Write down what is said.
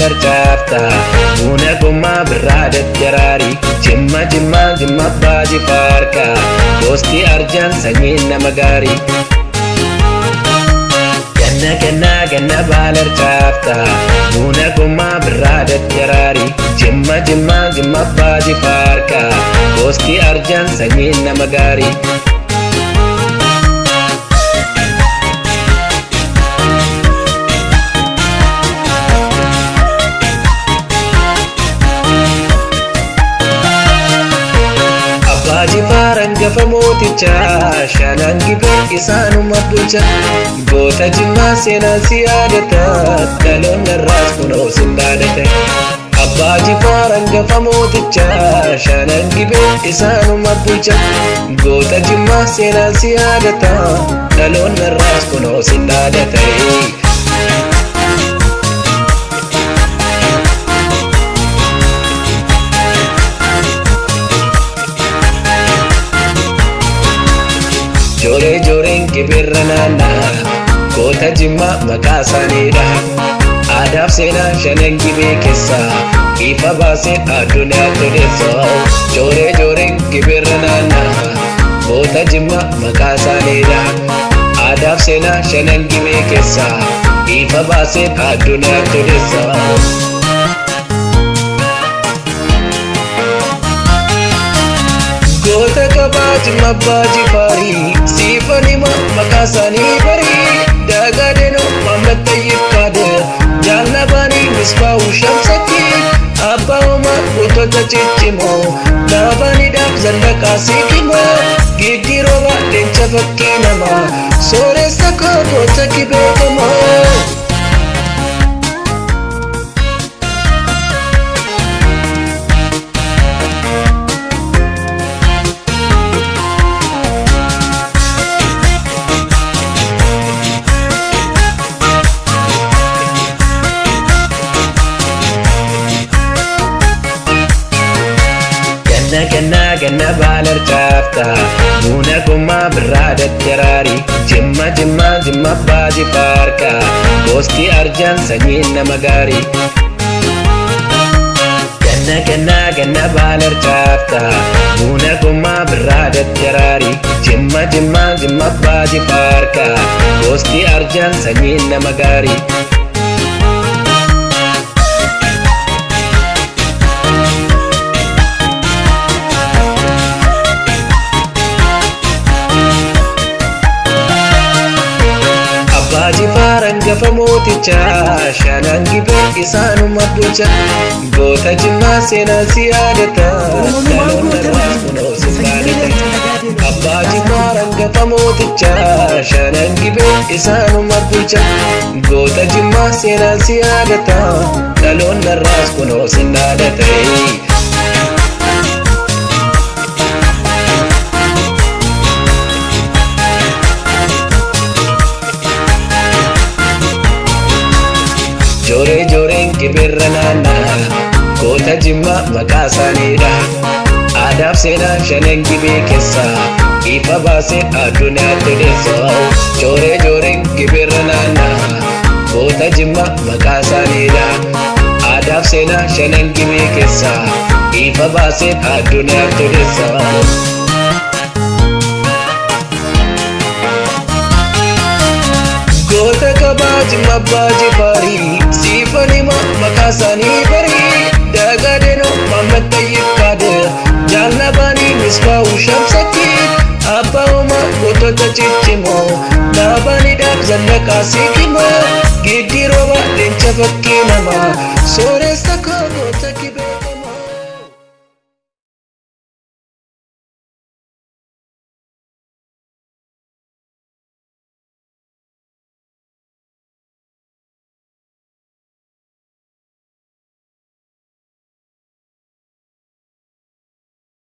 balar chafta Buna gumma biradat jarari Jimma jimma jimma baji farka Gosti arjan sanyin nama gari Ganna balar chafta Buna gumma biradat jarari Jimma jimma jimma baji farka Gosti arjan sanyin nama gari Baji faran gafa mooticha shanan gibe isaanuma bulcha goota jimmaa seenaan si yaadata dhaloon narraas kunoo sin dhaadate Abbaaji faran gafa mooticha shanan gibe isaanuma bulcha goota jimmaa seenaan si yaadata dhaloon narraas kunoo sin dhaadate Jore joreen kibirra naannaa goota jimmaa maqaa isaaniidha Aadaaf seenaa shanan gibee keessaa ifa baasee addunyaa todeessa Jore joreen kibirra naannaa goota jimmaa maqaa isaaniidha Aadaaf seenaa shanan gibee keessaa ifa baasee addunyaa todeessa Goota kabaaji mabbaaji farii Siifanima makaasanii barii Dagaadeno mamlatta yikkaade Jaalnabaanii misbaa'u shamsakii Abbaa homaa gootota ciccimoo Naabaniidhaaf zallaqaa siiqimoo Giddii rooba leenca fakkii namaa Sooressa koo goota kibeekamoo Ganna balar chafta Buna gumma biradat jarari Jimma jimma jimma baji farka Gosti arjan sanyin nama gari Ganna balar chafta Buna gumma biradat jarari Jimma jimma jimma baji farka Gosti arjan sanyin nama gari Baji faran gafa mooticha shanan gibe isaanuma bulcha goota jimmaa seenaan si yaadata dhaloon narraas kunoo sin dhaadate Abbaaji faran gafa mooticha shanan gibe isaanuma bulcha goota jimmaa seenaan si yaadata dhaloon narraas kunoo sin dhaadate Jore joreen kibirra naannaa goota jimmaa maqaa isaaniidha Aadaaf seenaa shanan gibee keessaa ifa baasee addunyaa todeessa Jore joreen kibirra naannaa goota jimmaa maqaa isaaniidha Aadaaf seenaa shanan gibee keessaa ifa baasee addunyaa todeessa Goota kabaaji mabbaaji farii Siifanima makaasanii barii Dagaadeno mamlatta yikkaade Jaalnabaanii misbaa'u shamsakii Abbaa homaa gootota ciccimoo Naabaniidhaaf zallaqaa siiqimoo Giddii rooba leenca fakkii namaa Sooressa koo goota kibe